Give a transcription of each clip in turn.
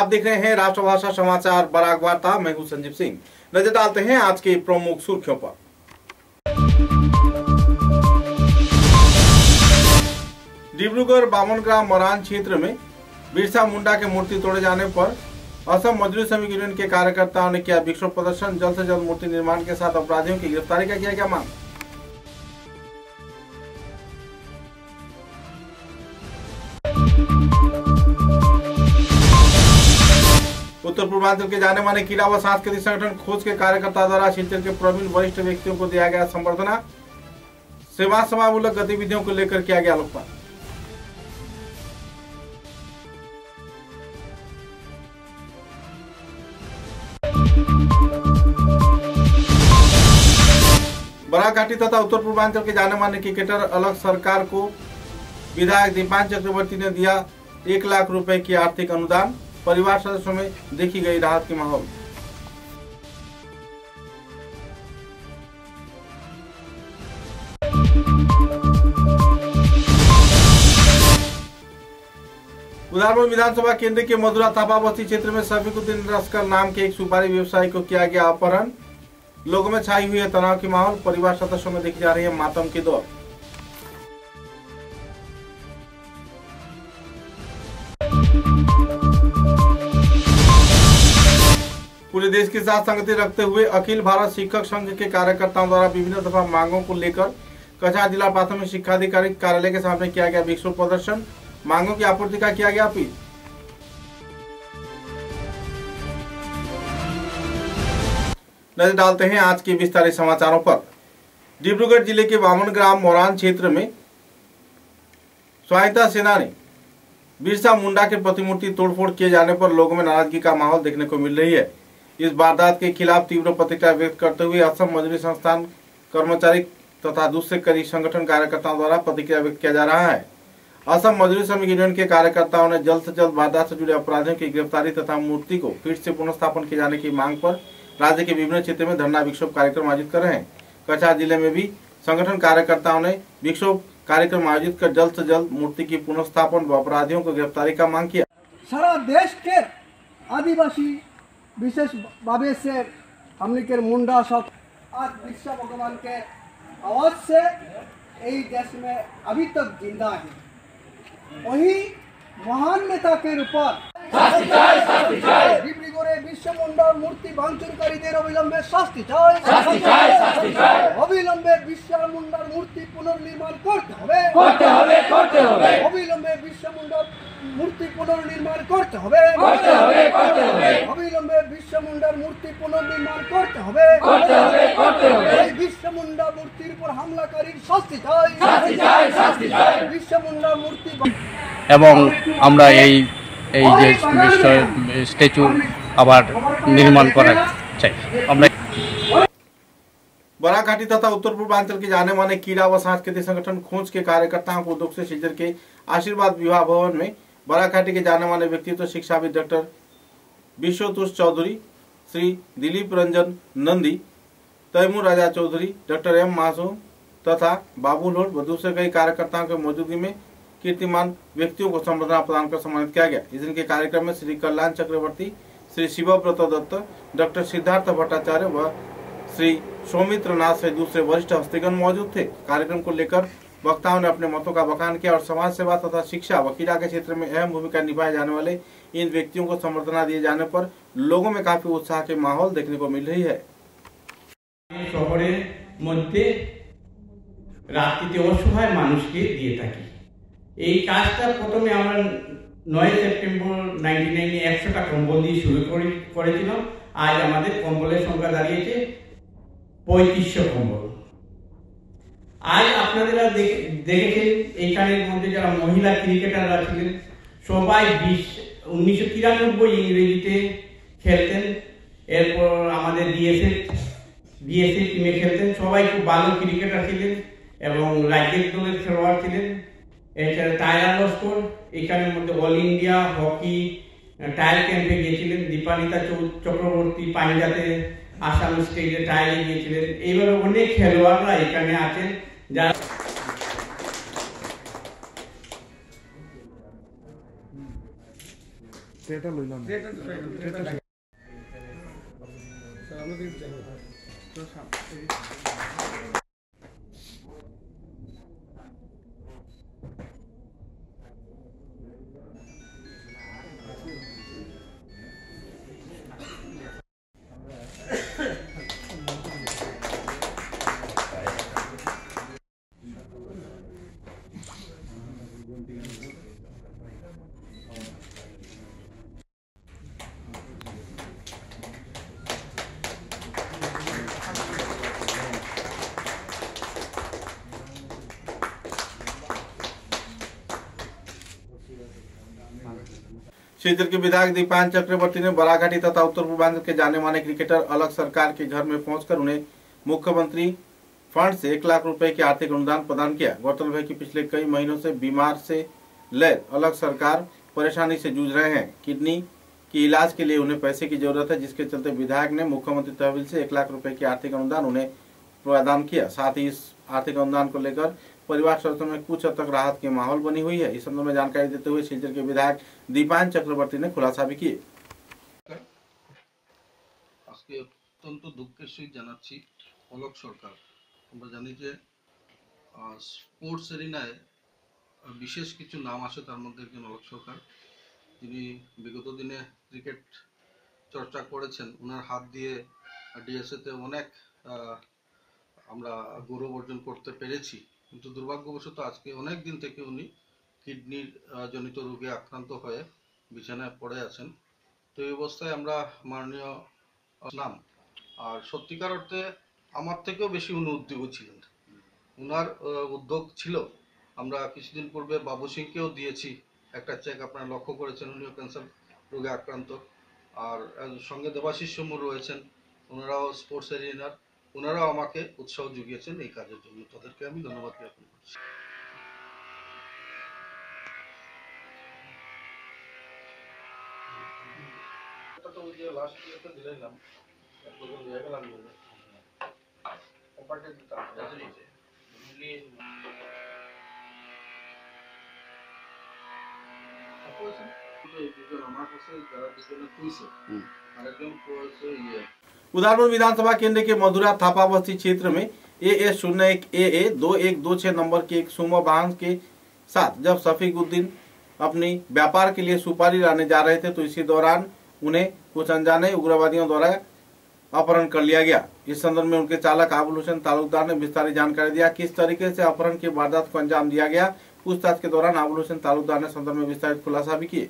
आप देख रहे हैं राष्ट्रभाषा समाचार बराक वार्ता। मैं हूं संजीव सिंह। नजर डालते हैं आज के प्रमुख सुर्खियों पर। डिब्रूगढ़ बामनग्राम मरान क्षेत्र में बिरसा मुंडा के मूर्ति तोड़े जाने पर असम मजदूर श्रमिक यूनियन के कार्यकर्ताओं ने किया विक्षोभ प्रदर्शन। जल्द से जल्द मूर्ति निर्माण के साथ अपराधियों की गिरफ्तारी का किया गया मांग। उत्तर पूर्वांचल के जाने माने कीड़ा व सांस्कृतिक संगठन खोज के कार्यकर्ता द्वारा शिलचर के प्रवीण वरिष्ठ व्यक्तियों को दिया गया संबर्धना। सेवा समामूलक गतिविधियों को लेकर किया गया लोकपाल। बराक घाटी तथा उत्तर पूर्वांचल के जाने माने क्रिकेटर अलग सरकार को विधायक दीपान चक्रवर्ती ने दिया 1 लाख रुपए की आर्थिक अनुदान। परिवार सदस्यों में देखी गई राहत की माहौल। उदारपुर विधानसभा केंद्र के मधुरा थापा बस्ती क्षेत्र में सफीकुद्दीन लश्कर नाम के एक सुपारी व्यवसायी को किया गया अपहरण। लोगों में छाई हुई है तनाव की माहौल। परिवार सदस्यों में देखी जा रही है मातम की दौर। पूरे देश के साथ संगति रखते हुए अखिल भारत शिक्षक संघ के कार्यकर्ताओं द्वारा विभिन्न दफा मांगों को लेकर कछार जिला प्राथमिक शिक्षा अधिकारी कार्यालय के सामने किया गया विक्षोभ प्रदर्शन। मांगों की आपूर्ति का किया गया अपील। नजर डालते हैं आज के विस्तारित समाचारों पर। डिब्रूगढ़ जिले के बामनग्राम मोरान क्षेत्र में स्वायत्ता सेना ने बिरसा मुंडा के प्रतिमूर्ति तोड़फोड़ किए जाने पर लोगों में नाराजगी का माहौल देखने को मिल रही है। इस वारदात के खिलाफ तीव्र प्रतिक्रिया व्यक्त करते हुए असम मजदूरी संस्थान कर्मचारी तथा दूसरे कई संगठन कार्यकर्ताओं द्वारा प्रतिक्रिया व्यक्त किया जा रहा है। असम मजदूरी श्रमिक यूनियन के कार्यकर्ताओं ने जल्द से जल्द वारदात से जुड़े अपराधियों की गिरफ्तारी तथा मूर्ति को फिर से पुनर्स्थापन किए जाने की मांग पर राज्य के विभिन्न क्षेत्रों में धरना विक्षोभ कार्यक्रम आयोजित कर रहे हैं। कछार जिले में भी संगठन कार्यकर्ताओं ने विक्षोभ कार्यक्रम आयोजित कर जल्द से जल्द मूर्ति की पुनर्स्थापन व अपराधियों को गिरफ्तारी का मांग किया। सारा देश के आदिवासी विशेष भावे से हमने के मुंडा सब आज बिरसा भगवान के आवाज से यही देश में अभी तक जिंदा है। वही महान नेता के रूप डिब्रूगढ़े बिरसा मुंडा मूर्ति भांगचूरकारीদের অবিলম্বে শাস্তি চাই। অবিলম্বে बिरसा मुंडा मूर्ति पुनर्निर्माण करते হবে। অবিলম্বে बिरसा मुंडा मूर्ति पुनर्निर्माण करते হবে। অবিলম্বে बिरसा मुंडा मूर्ति पुनर्निर्माण करते হবে। এই बिरसा मुंडा मूर्तिर पर হামলাকারীর শাস্তি চাই। बिरसा मुंडा मूर्ति এবং আমরা এই যে স্ট্যাচু আবার নির্মাণ করা চাই। আমরা बराक घाटी तथा उत्तर पूर्वांचल के जाने माने कीड़ा व सांस्कृतिक संगठन खोज के कार्यकर्ताओं को दुख से शिलचर के आशीर्वाद विवाह भवन में बराक घाटी के जाने माने व्यक्तित्व शिक्षाविद डॉक्टर विश्वतोष चौधरी, श्री दिलीप रंजन नंदी, तैमूर राजा चौधरी, डॉक्टर एम मासूम तथा बाबू लोड व दूसरे कई कार्यकर्ताओं की मौजूदगी में कीर्तिमान व्यक्तियों को संबर्धना प्रदान कर सम्मानित किया गया। इस दिन के कार्यक्रम में श्री कल्याण चक्रवर्ती, श्री शिवव्रत दत्त, डॉक्टर सिद्धार्थ भट्टाचार्य व श्री सौमित्र नाथ से दूसरे वरिष्ठ हस्तीगण मौजूद थे। कार्यक्रम को लेकर वक्ताओं ने अपने मतों का बखान किया और समाज सेवा तथा शिक्षा व क्रीड़ा के क्षेत्र में अहम भूमिका निभाए जाने वाले इन व्यक्तियों को संबर्धना दिए जाने पर लोगों में काफी उत्साह के माहौल देखने को मिल रही है। শহরের মধ্যে রাত্রিতে অসহায় মানুষকে দিয়ে থাকি। এই কাজটা প্রথমে আমরা 9 সেপ্টেম্বর 1999 100টা কম্বল দিয়ে শুরু করেছিলাম। আজ আমাদের কম্বলের সংখ্যা দাঁড়িয়েছে 3500 কম্বল। আজ আপনারা দেখেছেন এইখানের মধ্যে যারা মহিলা ক্রিকেটাররা ছিলেন সবাই 1993 ইংরেজিতে খেলতেন। এরপর আমাদের বিএসএফ টিমে খেলতেন। সবাই খুব ভালো ক্রিকেটার ছিলেন এবং রাজ্যের দলের খেলোয়াড় ছিলেন। এছাড়া টায়ার লস্কর এখানের মধ্যে অল ইন্ডিয়া হকি টায়ার ক্যাম্পে গিয়েছিলেন। দীপানিতা চক্রবর্তী পাঞ্জাবে আসাম স্টেটে টায়ারে গিয়েছিলেন। এইভাবে অনেক খেলোয়াড়রা এখানে আছেন যারা क्षेत्र के विधायक दीपान चक्रवर्ती ने बराघाटी तथा उत्तर पूर्वांचल के जाने माने क्रिकेटर अलग सरकार के घर में पहुंचकर उन्हें मुख्यमंत्री फंड से 1 लाख रुपए की आर्थिक अनुदान प्रदान किया। गौरतलब है कि पिछले कई महीनों से बीमार से लैल अलग सरकार परेशानी से जूझ रहे हैं। किडनी के इलाज के लिए उन्हें पैसे की जरूरत है, जिसके चलते विधायक ने मुख्यमंत्री तहवील से 1 लाख रुपए की आर्थिक अनुदान उन्हें प्रदान किया। साथ ही इस आर्थिक अनुदान को लेकर परिवार सदस्यों में कुछ हद तक राहत के माहौल बनी हुई है। इस संदर्भ में जानकारी देते हुए सिलचर के विधायक दीपान चक्रवर्ती ने खुलासा भी किए। আজকে অত্যন্ত দুঃখের সহিত জানাচ্ছি অলোক সরকার, আমরা জানি যে স্পোর্টস এরিনায় বিশেষ কিছু নাম আছে, তার মধ্যে একজন অলোক সরকার, যিনি বিগত দিনে ক্রিকেট চর্চা করেছেন। ওনার হাত দিয়ে ডিএসএতে অনেক আমরা গৌরব অর্জন করতে পেরেছি, কিন্তু দুর্ভাগ্যবশত আজকে অনেক দিন থেকে উনি কিডনির জনিত রোগে আক্রান্ত হয়ে বিছানায় পড়ে আছেন। তো এই অবস্থায় আমরা মাননীয় নাম আর সত্যিকার অর্থে আমার থেকেও বেশি উনি উদ্যোগী ছিলেন। ওনার উদ্যোগ ছিল, আমরা কিছুদিন পূর্বে বাবু সিংকেও দিয়েছি একটা চেক, আপনারা লক্ষ্য করেছেন, উনিও ক্যান্সার রোগে আক্রান্ত। আর সঙ্গে দেবাশিস সমু রয়েছেন, ওনারাও স্পোর্টস এরিনার, ওনারাও আমাকে উৎসাহ জুগিয়েছেন এই কাজের জন্য। তাদেরকে আমি ধন্যবাদ জ্ঞাপন করছি। এটা তো যে লাস্ট ইয়ারতে দিলাম, একদম হয়ে গেল আমি অপারেটর দিতাম জানিছে মিলি আপোসিন তো এই দুজন আমার কাছে যারা দুজনে কইছে আর একজন কইছে ইয়ে। उदारपुर विधानसभा केंद्र के मधुरा थापा बस्ती क्षेत्र में AS01 AA 2126 नंबर के एक सुमो वाहन के साथ जब शफीकुद्दीन अपनी व्यापार के लिए सुपारी लाने जा रहे थे, तो इसी दौरान उन्हें कुछ अनजाने उग्रवादियों द्वारा अपहरण कर लिया गया। इस संदर्भ में उनके चालक आबुल हुसैन तालुकदार ने विस्तारित जानकारी दिया। किस तरीके से अपहरण की वारदात को अंजाम दिया गया, पूछताछ के दौरान आबुल हुसैन तालुकदार ने संदर्भ में विस्तारित खुलासा भी किए।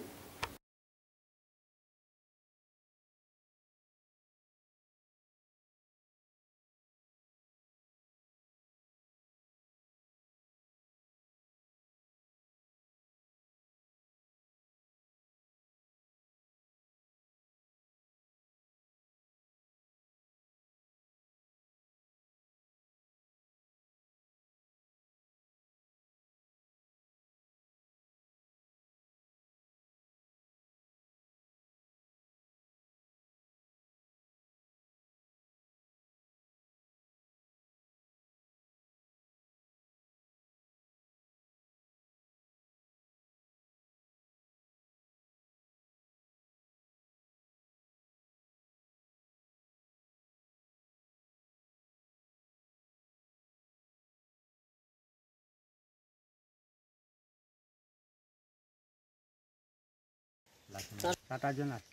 সাত জন আছে,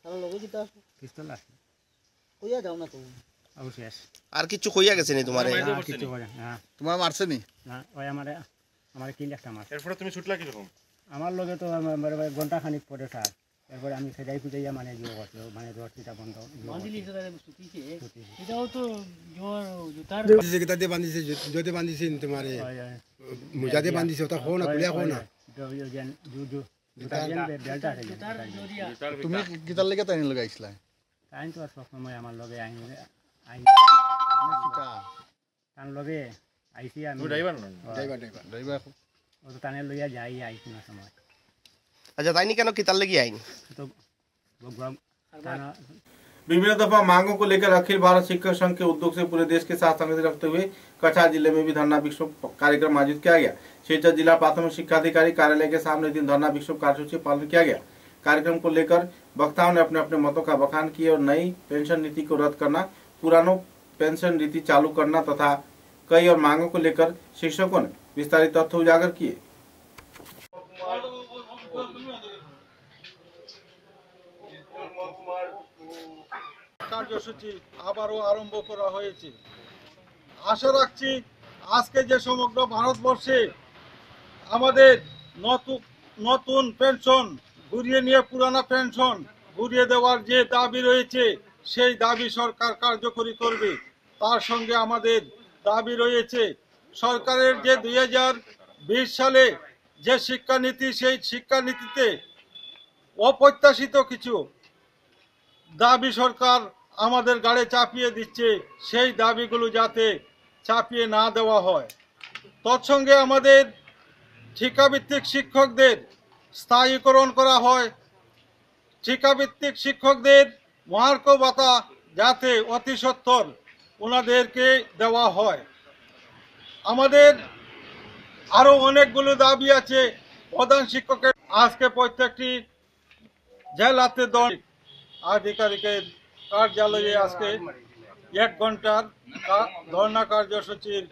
আর লগে কিতা আছে, পিস্তল আছে, কইয়া যাও না তো অবশ্যই আছে। আর কিছু কইয়া গেছে নি তোমারে? কিছু করে না, তোমার মারছে নি? না ওই আমার কিল একটা মারছে। এরপরে তুমি ছুটলা কি রকম? আমার লগে তো ঘন্টা খানিক পরে স্যার, এরপরে আমি সেটাই খুঁজাইয়া মানে জোর করছিল, মানে রডটা বন্ধ বাঁধিলি সেটা সুতিছে, এটাও তো জোর জুতার যেটা দিয়ে বাঁধিছে, যদি বাঁধিছে তোমারে মোজা দিয়ে বাঁধিছে, ওটা খো না, খুলিয়া খো না। তুমি কিতার লেগে তাই লগাইছিলা? তাই তো সব সময় আমার লগে তার লগে আইসি আমি ড্রাইভার ও তো টানে লইয়া যাই আইসি না সময়। আচ্ছা, তাইনি কেন কিতার লেগে আইন? তো विभिन्न दफा मांगों को लेकर अखिल भारत शिक्षक संघ के उद्योग से पूरे देश के साथ संगति रखते हुए कछार जिले में भी धरना विक्षोभ कार्यक्रम आयोजित किया गया। शिलचर जिला प्राथमिक शिक्षा अधिकारी कार्यालय के सामने दिन धरना विक्षोभ कार्यसूची पालन किया गया। कार्यक्रम को लेकर वक्ताओं ने अपने अपने मतों का बखान किए और नई पेंशन नीति को रद्द करना, पुरानों पेंशन नीति चालू करना तथा कई और मांगों को लेकर शिक्षकों ने विस्तारित तथ्य उजागर किए। কার্যসূচি আবারও আরম্ভ করা হয়েছে। আশা রাখছি আজকে যে সমগ্র ভারতবর্ষে আমাদের নতুন পেনশন ঘুরিয়ে নিয়ে পুরানো পেনশন ঘুরিয়ে দেওয়ার যে দাবি রয়েছে সেই দাবি সরকার কার্যকরী করবে। তার সঙ্গে আমাদের দাবি রয়েছে সরকারের যে 2020 সালে যে শিক্ষানীতি, সেই শিক্ষানীতিতে অপ্রত্যাশিত কিছু দাবি সরকার আমাদের গাড়ে চাপিয়ে দিচ্ছে, সেই দাবিগুলো যাতে চাপিয়ে না দেওয়া হয়। তৎসঙ্গে আমাদের ঠিকাভিত্তিক শিক্ষকদের স্থায়ীকরণ করা হয়, ঠিকাভিত্তিক শিক্ষকদের মহার্ঘ ভাতা যাতে অতি সত্বর ওনাদেরকে দেওয়া হয়। আমাদের আরও অনেকগুলো দাবি আছে। প্রধান শিক্ষকের আজকে প্রত্যেকটি জেলাতে আধিকারিকের কার্যালয়ে আজকে 1 ঘন্টার ধর্ণা কার্যসূচির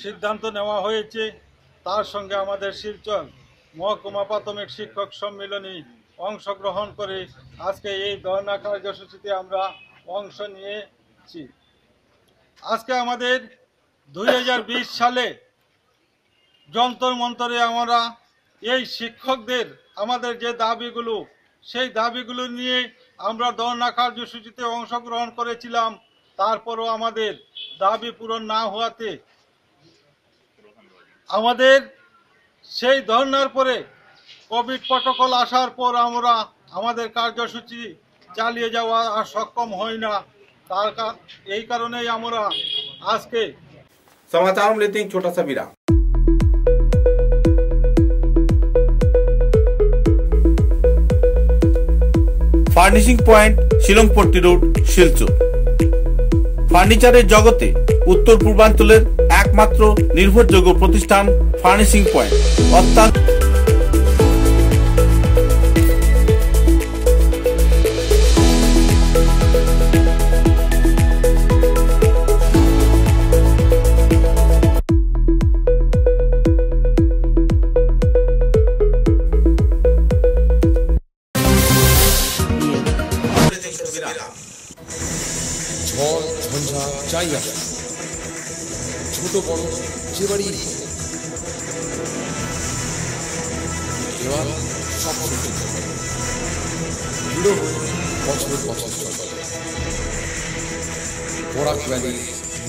সিদ্ধান্ত নেওয়া হয়েছে। তার সঙ্গে আমাদের শিলচর মহকুমা প্রাথমিক শিক্ষক সম্মেলনী অংশগ্রহণ করে আজকে এই ধর্ণা কার্যসূচিতে আমরা অংশ নিয়েছি। আজকে আমাদের 2020 সালে যন্তর মন্তরে আমরা এই শিক্ষকদের আমাদের যে দাবিগুলো, সেই দাবিগুলো নিয়ে আমরা ধর্ণা কার্যসূচিতে অংশগ্রহণ করেছিলাম। তারপরও আমাদের দাবি পূরণ না হওয়াতে আমাদের সেই ধর্ণার পরে কোভিড প্রটোকল আসার পর আমরা আমাদের কার্যসূচি চালিয়ে যাওয়া আর সক্ষম হই না। এই কারণেই আমরা আজকে समाचारों में लेते हैं छोटा सा विराम। Furnishing point Shillongpatti road Silchar. ফার্নিচারের জগতে উত্তর পূর্বাঞ্চলের একমাত্র নির্ভরযোগ্য প্রতিষ্ঠান ফার্নিশিং পয়েন্ট। অর্থাৎ ঝড় ঝঞ্ঝা যাই আসে, ছোট বড় যে বাড়ি এবার সব সত্যি ভিড় বছর বছর চলে। বরাক ভ্যালি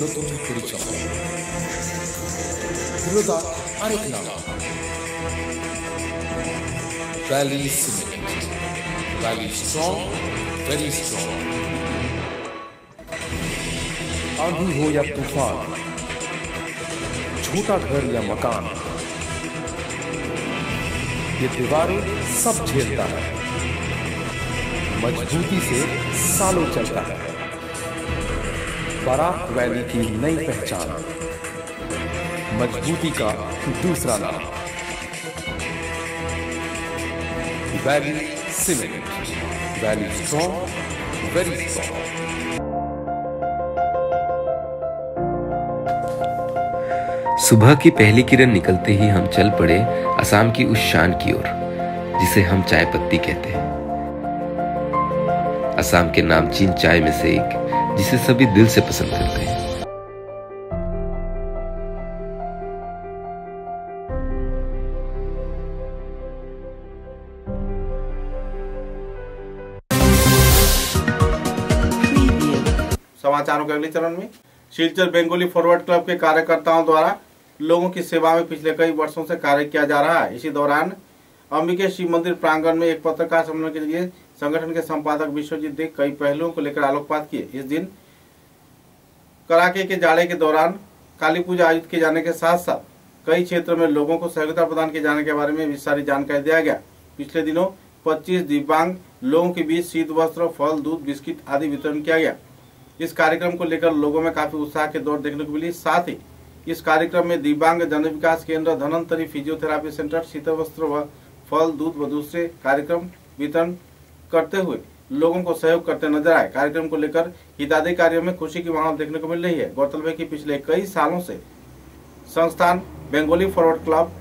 নতুন পরিচয়, দৃঢ়তা আরেক নাম valley cement. Valley strong, very strong. आंधी हो या तूफान, छोटा घर या मकान, ये दीवारें सब झेलता है, मजबूती से सालों चलता है। बराक वैली की नई पहचान, मजबूती का दूसरा नाम valley cement. Valley strong, very strong. सुबह की पहली किरण निकलते ही हम चल पड़े असम की उस शान की ओर जिसे हम चाय पत्ती कहते हैं। असम के नामचीन चाय में से एक जिसे सभी दिल से पसंद करते हैं। समाचारों के अगले चरण में शिलचर बंगाली फॉरवर्ड क्लब के कार्यकर्ताओं द्वारा लोगों की सेवा में पिछले कई वर्षों से कार्य किया जा रहा है। इसी दौरान अंबिके शिव मंदिर प्रांगण में एक पत्रकार सम्मेलन के लिए संगठन के संपादक विश्वजीत दे कई पहलुओं को लेकर आलोकपात किए। इस दिन कड़ाके के जाड़े के दौरान काली पूजा आयोजित किए जाने के साथ साथ कई क्षेत्रों में लोगों को सहयोगिता प्रदान किए जाने के बारे में विस्तारित जानकारी दिया गया। पिछले दिनों 25 दिव्यांग लोगों के बीच शीत वस्त्र, फल, दूध, बिस्किट आदि वितरण किया गया। इस कार्यक्रम को लेकर लोगों में काफी उत्साह के दौर देखने को मिली। साथ ही इस कार्यक्रम में दिव्यांग जन विकास केंद्र, धनंतरी फिजियोथेरापी सेंटर, शीत वस्त्र व फल, दूध व दूसरे कार्यक्रम वितरण करते हुए लोगों को सहयोग करते नजर आए। कार्यक्रम को लेकर हितैषी कार्यों में खुशी की माहौल देखने को मिल रही है। गौरतलब है कि पिछले कई सालों से संस्थान बेंगोली फॉरवर्ड क्लब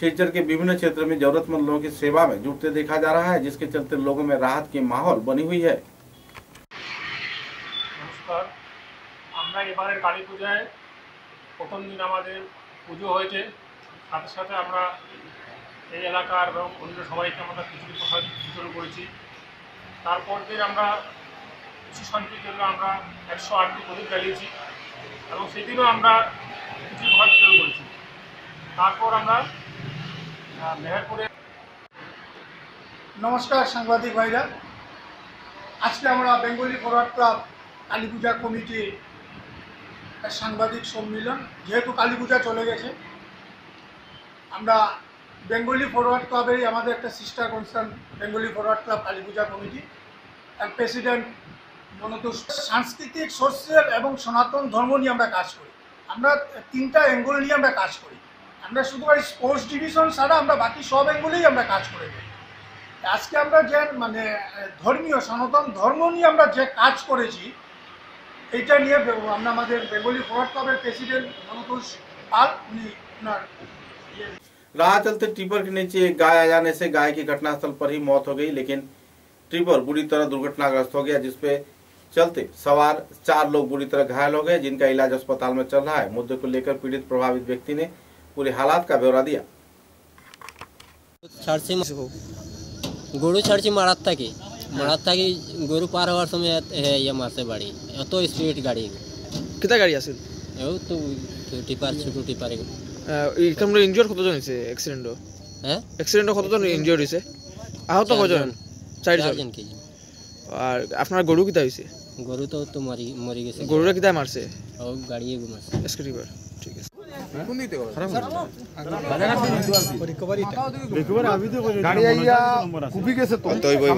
सिलचर के विभिन्न क्षेत्रों में जरूरतमंद लोगों की सेवा में जुटते देखा जा रहा है, जिसके चलते लोगों में राहत की माहौल बनी हुई है। नमस्कार, আমরা এবারে কালী পূজায় প্রথম দিন আমাদের পুজো হয়েছে, সাথে সাথে আমরা এই এলাকার এবং অন্য সবাইকে আমরা খিচুড়ি প্রসাদ বিতরণ করেছি। তারপর দিন আমরা কৃষি শান্তির জন্য আমরা 108টি প্রদীপ জ্বালিয়েছি এবং সেদিনও আমরা খিচুড়ি প্রসাদ বিতরণ করেছি। তারপর আমরা মেহেরপুরে। নমস্কার সাংবাদিক ভাইরা, আজকে আমরা বেঙ্গলি ফরওয়ার্ড ক্লাব কালী পূজা কমিটির সাংবাদিক সম্মেলন, যেহেতু কালী পূজা চলে গেছে, আমরা বেঙ্গলি ফরওয়ার্ড ক্লাবেরই আমাদের একটা sister concern Bengali forward club Kali Puja কমিটি, তার প্রেসিডেন্ট মনোতোষ। সাংস্কৃতিক, সোশ্যাল এবং সনাতন ধর্ম নিয়ে আমরা কাজ করি। আমরা 3টা অ্যাঙ্গেল নিয়ে আমরা কাজ করি। আমরা শুধু স্পোর্টস ডিভিশন ছাড়া আমরা বাকি সব অ্যাঙ্গেলেই আমরা কাজ করে যাই। আজকে আমরা যে ধর্মীয় সনাতন ধর্ম নিয়ে আমরা যে কাজ করেছি, এইটা নিয়ে আমরা আমাদের বেঙ্গলি ফরওয়ার্ড ক্লাবের প্রেসিডেন্ট মনোতোষ পাল, উনি ওনার राह चलते टिपर के नीचे एक गाय आ जाने से गाय की घटनास्थल पर ही मौत हो गई, लेकिन टिपर बुरी तरह दुर्घटनाग्रस्त हो गया, जिसपे चलते सवार 4 लोग बुरी तरह घायल हो गए, जिनका इलाज अस्पताल में चल रहा है। मुद्दे को लेकर पीड़ित प्रभावित व्यक्ति ने पूरे हालात का ब्यौरा दिया। গরু ছাড়ছি মারাত থাকি গরু পার হওয়ার সময় মারছে বাড়ি, এত স্পিড গাড়ি। কিতা গাড়ি আছিল? তো টিপার, ছোট টিপার। তোমরা ইনজিওর কতজন হয়েছে অ্যাক্সিডেন্টও? হ্যাঁ, অ্যাক্সিডেন্টও কতজন ইনজিওর হয়েছে? আহত কজন? 4 জন। আর আপনার গরু কিতা হয়েছে? গরু তো মরি গেছে। গরুরা কিতা মারছে? ও গাড়ি মারছে। স্কুটিবার। ঠিক আছে। কোন দিতে গো? রিকভারি আবি তো গাড়ি আইয়া কুপি গেছে তো তই বই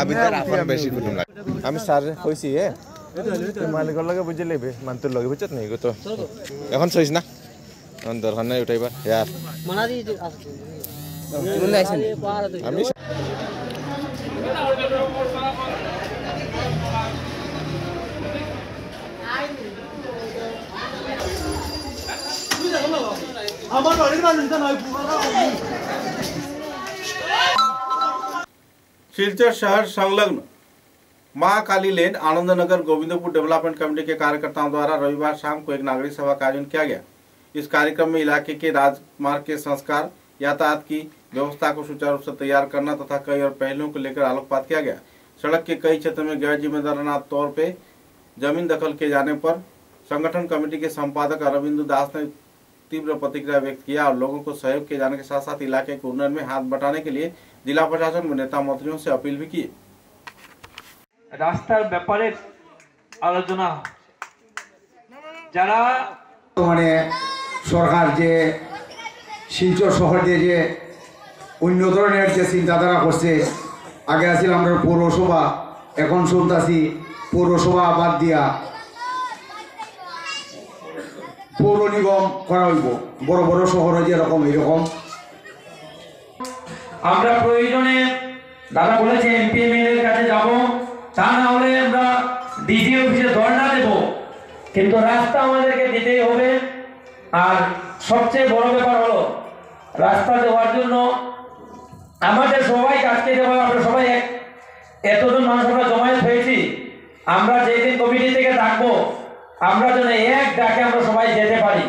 আবি তার আপন বেশি কুটুম লাগে। আমি স্যার কইছি মালিকর লগে বুঝে লেবে মানতর লগে বুঝত নাই গো তো এখন চইছ না এখন দরকার নাই উঠাইবার ইয়ার মানা দি আমি सिलचर शहर संलग्न महाकाली लेन आनंदनगर गोविंदपुर डेवलपमेंट कमेटी के कार्यकर्ताओं द्वारा रविवार शाम को एक नागरिक सभा का आयोजन किया गया। इस कार्यक्रम में इलाके के राजमार्ग के संस्कार, यातायात की व्यवस्था को सुचारू रूप से तैयार करना तथा कई और पहलुओं को लेकर आलोकपात किया गया। सड़क के कई क्षेत्रों में गैर जिम्मेदाराना तौर पर जमीन दखल किए जाने पर संगठन कमेटी के संपादक अरविंद दास ने तीव्र प्रतिक्रिया व्यक्त किया और लोगों को सहयोग किए जाने के साथ साथ इलाके के उन्नयन में हाथ बटाने के लिए जिला प्रशासन व नेता मंत्रियों से अपील भी की। রাস্তার ব্যাপারে আলোচনা যারা সরকার যে শিলচর শহর দিয়ে যে অন্য ধরনের যে চিন্তাধারা করছে, আগে আছিল আমরা পৌরসভা, এখন শুনতেছি পৌরসভা বাদ দিয়া পৌর নিগম করা হইব। বড় বড় শহরে যেরকম এরকম আমরা প্রয়োজনে দাদা বলেছে এমপি এমএলএর কাছে যাব, তা না হলে আমরা ডিজি অফিসে ধর্ণা দেব, কিন্তু রাস্তা আমাদেরকে দিতেই হবে। আর সবচেয়ে বড় ব্যাপার হলো রাস্তা দেওয়ার জন্য আমাদের সবাইকে আজকে দেওয়া, আমরা সবাই এতজন মানুষ আমরা জমায়েত হয়েছি, আমরা যেদিন কমিটি থেকে ডাকবো আমরা যেন এক ডাকে আমরা সবাই যেতে পারি।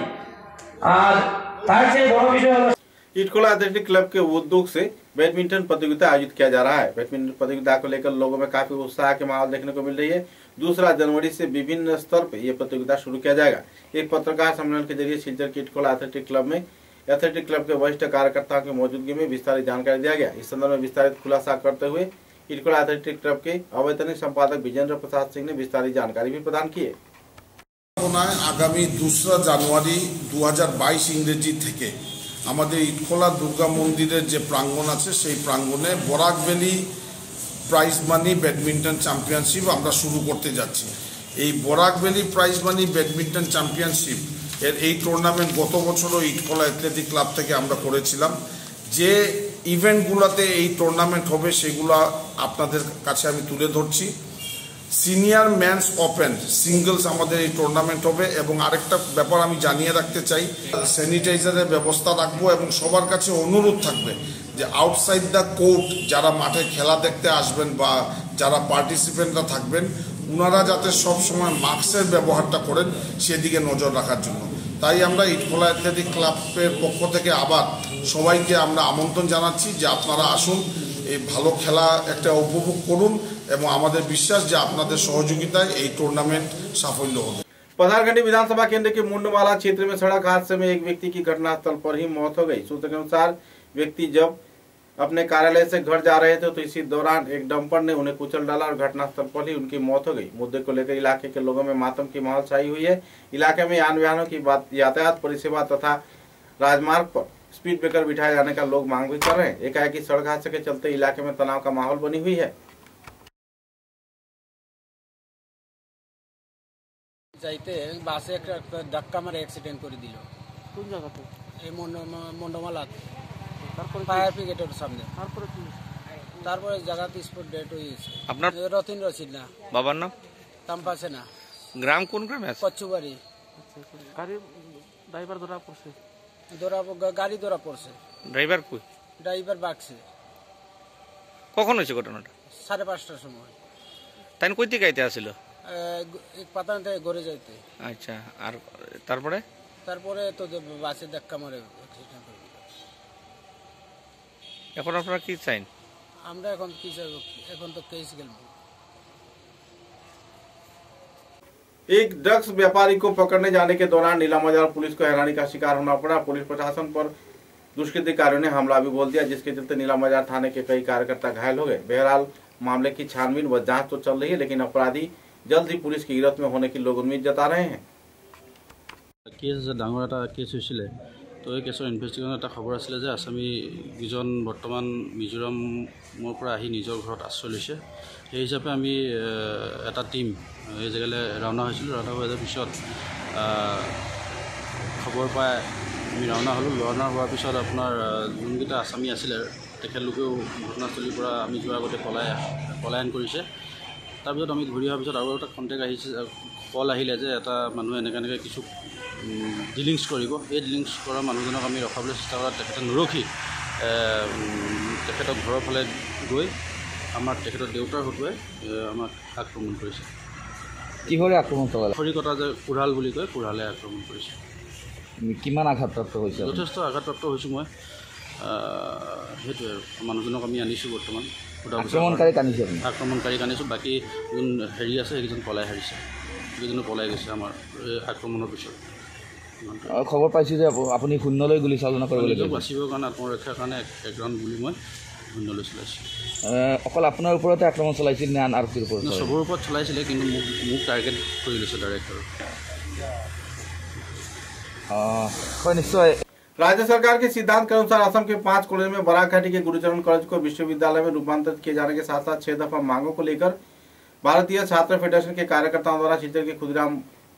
আর তার চেয়ে বড় বিষয় হলো इटखोला एथलेटिक क्लब के उद्योग से बैडमिंटन प्रतियोगिता आयोजित किया जा रहा है। बैडमिंटन प्रतियोगिता को लेकर लोगों में काफी उत्साह के माहौल देखने को मिल रही है। 2 जनवरी से विभिन्न स्तर पर यह प्रतियोगिता शुरू किया जाएगा। एक पत्रकार सम्मेलन के जरिए सिलचर के इटखोला एथलेटिक क्लब में एथलेटिक क्लब के वरिष्ठ कार्यकर्ताओं की मौजूदगी में विस्तारित जानकारी दिया गया। इस संदर्भ में विस्तारित खुलासा करते हुए इटखोला एथलेटिक क्लब के अवैतनिक संपादक विजेंद्र प्रसाद सिंह ने विस्तारित जानकारी भी प्रदान की है। आगामी 2 জানুয়ারি 2022 ইংরেজি থেকে আমাদের ইটখোলা দুর্গা মন্দিরের যে প্রাঙ্গণ আছে সেই প্রাঙ্গণে Barak valley prize money badminton championship আমরা শুরু করতে যাচ্ছি। এই Barak valley prize money badminton championship এর এই টুর্নামেন্ট গত বছরও ইটখোলা অ্যাথলেটিক ক্লাব থেকে আমরা করেছিলাম। যে ইভেন্টগুলোতে এই টুর্নামেন্ট হবে সেগুলো আপনাদের কাছে আমি তুলে ধরছি। সিনিয়র মেন্স ওপেন সিঙ্গলস আমাদের এই টুর্নামেন্ট হবে এবং আরেকটা ব্যাপার আমি জানিয়ে রাখতে চাই, স্যানিটাইজারের ব্যবস্থা রাখবো এবং সবার কাছে অনুরোধ থাকবে যে আউটসাইড দ্য কোর্ট যারা মাঠে খেলা দেখতে আসবেন বা যারা পার্টিসিপেন্টরা থাকবেন ওনারা যাতে সব সময় মাস্কের ব্যবহারটা করেন সেদিকে নজর রাখার জন্য। তাই আমরা ইটখোলা অ্যাথলেটিক ক্লাবের পক্ষ থেকে আবার সবাইকে আমরা আমন্ত্রণ জানাচ্ছি যে আপনারা আসুন, এই ভালো খেলা একটা উপভোগ করুন এবং আমাদের বিশ্বাস যে আপনাদের সহযোगिताয় এই टूर्नामेंट साफल्य होगा। पधारघंटी विधानसभा केंद्र के मुंडवाला क्षेत्र में सड़क हादसे में एक व्यक्ति की घटनास्थल पर ही मौत हो गई। सूत्र के अनुसार व्यक्ति जब अपने कार्यालय से घर जा रहे थे तो इसी दौरान एक डंपर ने उन्हें कुचल डाला और घटनास्थल पर ही उनकी मौत हो गई। मुद्दे को लेकर इलाके के लोगों में मातम की माहौल छाई हुई है। इलाके में यान वाहनों की यातायात परिसेवा तथा राजमार्ग पर स्पीड ब्रेकर बिठाए जाने का लोग मांग भी कर रहे हैं। एकाएकी सड़क हादसे के चलते इलाके में तनाव का माहौल बनी हुई है। যাইতে বাসে একটা ধাক্কা মারে অ্যাক্সিডেন্ট করে দিল। কোন জায়গাতে? এই মন্ডমালা। তারপরে ফায়ার ব্রিগেডের সামনে। তারপরে কি? তারপরে জায়গাতে স্পট ডেট হয়েছে। আপনার রতিন রশিদ না? বাবার নাম? তামপাসে না। গ্রাম কোন গ্রামে আছে? কচ্চুবাড়ি। গাড়ি ড্রাইভার ধরা পড়ছে? গাড়ি ধরা পড়ছে। ড্রাইভার কই? ড্রাইভার বাক্সে। কখন হয়েছে ঘটনাটা? 5:30টার সময়। তাই কই থেকে আইতে আসছিল? এক পাতান থেকে ঘরে যাইতে। আচ্ছা, আর তারপরে? তারপরে তো বাসে ধাক্কা মারে অ্যাক্সিডেন্ট হলো। এখন আপনারা কি চাইন? আমরা এখন কি চাইব? এখন তো কেস গেল। एक ड्रग्स व्यापारी को पकड़ने जाने के दौरान नीलामबाजार पुलिस को हैरानी का शिकार होना पड़ा। पुलिस प्रशासन पर दुष्कृतिकारियों ने हमला भी बोल दिया, जिसके चलते नीलामबाजार थाने के कई कार्यकर्ता घायल हो गए। बहरहाल मामले की छानबीन व जांच तो चल रही है, लेकिन अपराधी जल्द ही पुलिस की गिरफ्त में होने की लोग उम्मीद जता रहे हैं। केस আছে ডাঙৰ এটা কেছ হৈছিলে, তো এই কেছৰ ইনভেষ্টিগেশ্যন এটা খবৰ আছিলে যে আছামী দুজন বৰ্তমান মিজোৰামৰ পৰা আহি নিজৰ ঘৰত আশ্ৰয় লৈছে। সেই হিচাপে আমি এটা টিম এই জেগালৈ ৰাওনা হৈছিলোঁ। ৰাওনা হোৱাৰ পিছত খবৰ পাই আমি ৰাওনা হ'লোঁ। ৰাওনা হোৱাৰ পিছত আপোনাৰ যোনকেইটা আছামী আছিলে তেখেতলোকেও ঘটনাস্থলীৰ পৰা আমি যোৱাৰ আগতে পলায়ন কৰিছে। তাৰপিছত আমি ঘূৰি অহাৰ পিছত আৰু এটা কণ্টেক্ট আহিছে, কল আহিলে যে এটা মানুহে এনেকৈ কিছু ডিলিংছ কৰিব। এই ডিলিংছ কৰা মানুহজনক আমি ৰখাবলৈ চেষ্টা কৰাত তেখেতে নৰখি তেখেতৰ ঘৰৰ ফালে গৈ তেখেতৰ দেউতাৰ হতুৱাই আমাক আক্ৰমণ কৰিছে। কিহৰে আক্ৰমণ চলালে? খৰিকটা যে কুঢ়াল বুলি কয়, কুঢ়ালে আক্ৰমণ কৰিছে। কিমান আঘাতপ্ৰাপ্ত হৈছে? যথেষ্ট আঘাতপ্ৰাপ্ত হৈছোঁ মই। সেইটোৱে আৰু মানুহজনক আমি আনিছোঁ বৰ্তমান। আক্ৰমণকাৰীক আনিছোঁ। বাকী যোন হেৰি আছে সেইকেইজন পলাই হাৰিছে, সেইকেইজনো পলাই গৈছে আমাৰ আক্ৰমণৰ পিছত। খবৰ পাইছোঁ যে আপুনি শূন্যলৈ গুলী চালনা কৰিবলৈ বাচিবৰ কাৰণে আত্মৰক্ষাৰ কাৰণে এক ৰাউণ্ড গুলী মই শূন্যলৈ চলাইছোঁ। অকল আপোনাৰ ওপৰতে আক্ৰমণ চলাইছিল নে আন আৰক্ষীৰ ওপৰত? চবৰ ওপৰত চলাইছিলে, কিন্তু মোক টাৰ্গেট কৰি লৈছে ডাইৰেক্ট। হয়, নিশ্চয়। राज्य सरकार के सिद्धांत के अनुसार असम के 5 कॉलेज में बराक घाटी के गुरुचरण कॉलेज को विश्वविद्यालय में रूपांतरित किए जाने के साथ साथ 6 दफा मांगों को लेकर भारतीय छात्र फेडरेशन के कार्यकर्ताओं द्वारा शिलचर के खुदीराम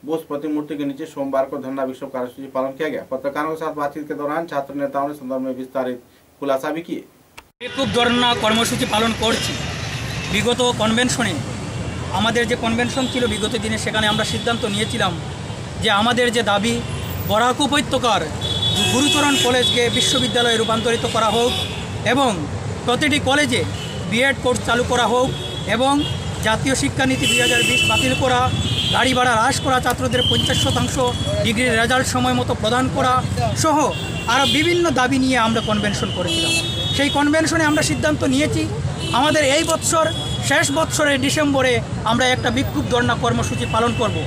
बोस प्रतिमूर्ति के नीचे सोमवार को धरना विक्षोभ कार्यसूची पालन किया गया। पत्रकारों के साथ बातचीत के दौरान छात्र नेताओं ने संदर्भ में विस्तारित खुलासा भी किए। বিক্ষোভ ধর্না কর্মসূচি পালন করছি। বিগত কনভেনশনে আমাদের যে কনভেনশন ছিল বিগত দিনে, সেখানে আমরা সিদ্ধান্ত নিয়েছিলাম যে আমাদের যে দাবি বরাক উপত্যকার গুরুচরণ কলেজকে বিশ্ববিদ্যালয়ে রূপান্তরিত করা হোক এবং প্রতিটি কলেজে বিএড কোর্স চালু করা হোক এবং জাতীয় শিক্ষানীতি 2020 বাতিল করা, গাড়ি ভাড়া হ্রাস করা, ছাত্রদের 50% ডিগ্রির রেজাল্ট সময় মতো প্রদান করা সহ আরও বিভিন্ন দাবি নিয়ে আমরা কনভেনশন করেছিলাম। সেই কনভেনশনে আমরা সিদ্ধান্ত নিয়েছি আমাদের এই বছর শেষ বছরের ডিসেম্বরে আমরা একটা বিক্ষোভ ধর্না কর্মসূচি পালন করব।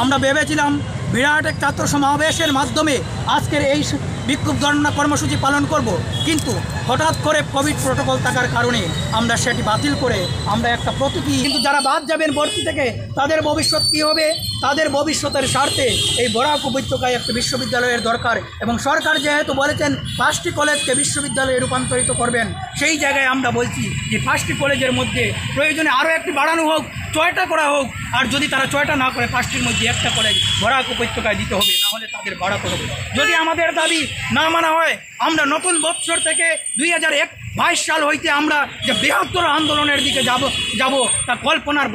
আমরা ভেবেছিলাম বিরাট এক ছাত্র সমাবেশের মাধ্যমে আজকের এই বিক্ষোভ ধর্না কর্মসূচি পালন করব, কিন্তু হঠাৎ করে কোভিড প্রোটোকল থাকার কারণে আমরা সেটি বাতিল করে আমরা একটা প্রতীকী, কিন্তু যারা বাদ যাবেন ভর্তি থেকে তাদের ভবিষ্যৎ কী হবে? তাদের ভবিষ্যতের স্বার্থে এই বরাক উপত্যকায় একটা বিশ্ববিদ্যালয়ের দরকার এবং সরকার যেহেতু বলেছেন 5টি কলেজকে বিশ্ববিদ্যালয়ে রূপান্তরিত করবেন, সেই জায়গায় আমরা বলছি যে 5টি কলেজের মধ্যে প্রয়োজনে আরও একটি বাড়ানো হোক, 6টা করা হোক, আর যদি তারা 6টা না করে 5টির মধ্যে একটা কলেজ বরাক উপত্যকায় দিতে হবে, না হলে তাদের বাড়াতে হবে। যদি আমাদের দাবি না মানা হয় আমরা নতুন বৎসর থেকে 22 সাল হইতে আমরা যে বৃহত্তর আন্দোলনের দিকে যাব তা কল্পনার।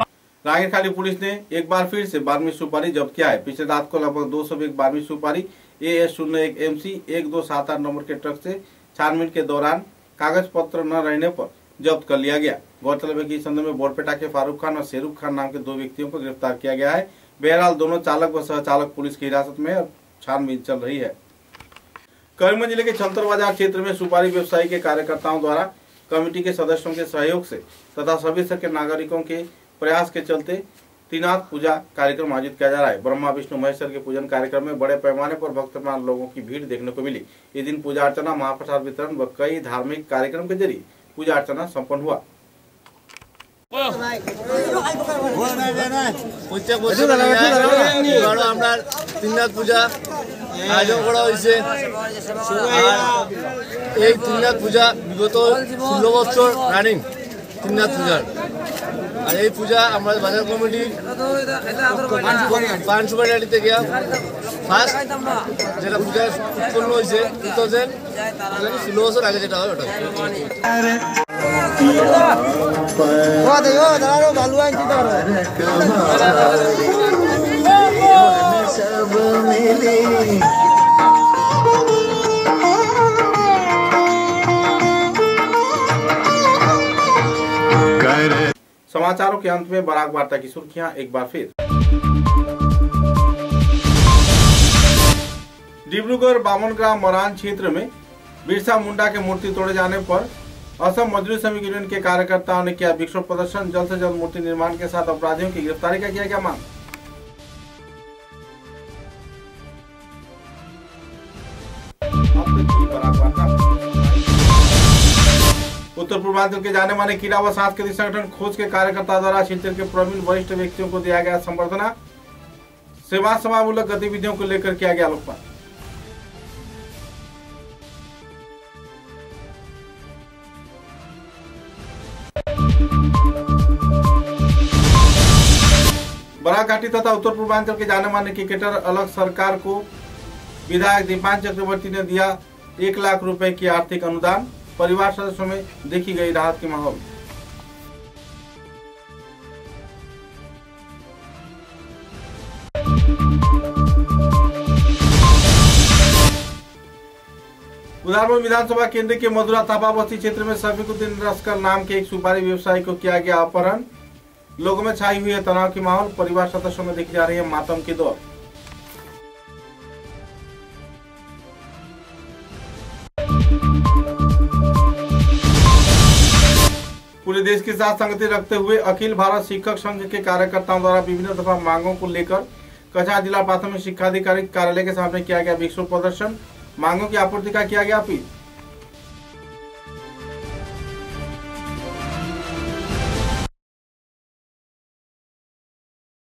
रागीरखाली पुलिस ने एक बार फिर से बारहवीं सुपारी जब्त किया है। पिछले रात को लगभग 201 बारहवीं सुपारी AS01 MC 1278 नंबर के ट्रक से छानबीन के दौरान कागज पत्र न रहने पर जब्त कर लिया गया। गौरतलब है कि इस संदर्भ में बोरपेटा के फारूक खान और शेरूख खान नाम के 2 व्यक्तियों को गिरफ्तार किया गया है। बहरहाल दोनों चालक व सहचालक पुलिस की हिरासत में छानबीन चल रही है। करीमगंज जिले के छलतर बाजार क्षेत्र में सुपारी व्यवसायी के कार्यकर्ताओं द्वारा कमेटी के सदस्यों के सहयोग से तथा सभी स्तर के नागरिकों के प्रयास के चलते त्रिनाथ पूजा कार्यक्रम आयोजित किया जा रहा है। ब्रह्मा विष्णु महेश्वर के पूजन कार्यक्रम में बड़े पैमाने पर भक्तमान लोगों की भीड़ देखने को मिली। इस दिन पूजा अर्चना, महाप्रसाद वितरण व कई धार्मिक कार्यक्रम के जरिए पूजा अर्चना संपन्न हुआ। त्रिनाथ पूजा आयोजन करा হয়েছে। এই त्रिनाथ पूजा বিগত 16 বছর রানিং त्रिनाथ পূজার। আর এই পূজা আমাদের বাজার কমিটি পানসুপারিতে গিয়া ফার্স্ট যেটা পূজা উৎপন্ন হয়েছে 2016 বছর আগে যেটা হয় ওটা। समाचारों के अंत में बराक वार्ता की सुर्खियां एक बार फिर। डिब्रूगढ़ बामनग्राम मरान क्षेत्र में बिरसा मुंडा के मूर्ति तोड़े जाने पर असम मजदूर श्रमिक यूनियन के कार्यकर्ताओं ने किया विक्षोभ प्रदर्शन। जल्द से जल्द मूर्ति निर्माण के साथ अपराधियों की गिरफ्तारी का किया गया मांग। उत्तर पूर्वांचल के जाने माने कीड़ा व सांस्कृतिक संगठन खोज के कार्यकर्ता द्वारा शिलचर के प्रवीण वरिष्ठ व्यक्तियों को दिया गया संबर्धना। सेवा समामूलक गतिविधियों को लेकर किया गया लोकपाल। बराघाटी तथा उत्तर पूर्वांचल के जाने माने क्रिकेटर अलग सरकार को विधायक दीपान चक्रवर्ती ने दिया 1 लाख रुपए की आर्थिक अनुदान। परिवार सदस्यों में देखी गई राहत की माहौल। उदारपुर विधानसभा केंद्र के मधुरा थापा बस्ती क्षेत्र में सफीकुद्दीन रस्कर नाम के एक सुपारी व्यवसायी को किया गया अपहरण। लोगों में छाई हुई है तनाव की माहौल। परिवार सदस्यों में देखी जा रही है मातम की दौर। पूरे देश के साथ संगति रखते हुए अखिल भारत शिक्षक संघ के कार्यकर्ताओं द्वारा विभिन्न दफा मांगों को लेकर कछार जिला प्राथमिक शिक्षा अधिकारी कार्यालय के सामने किया गया विक्षोभ प्रदर्शन। मांगों की आपूर्ति का किया गया अपील।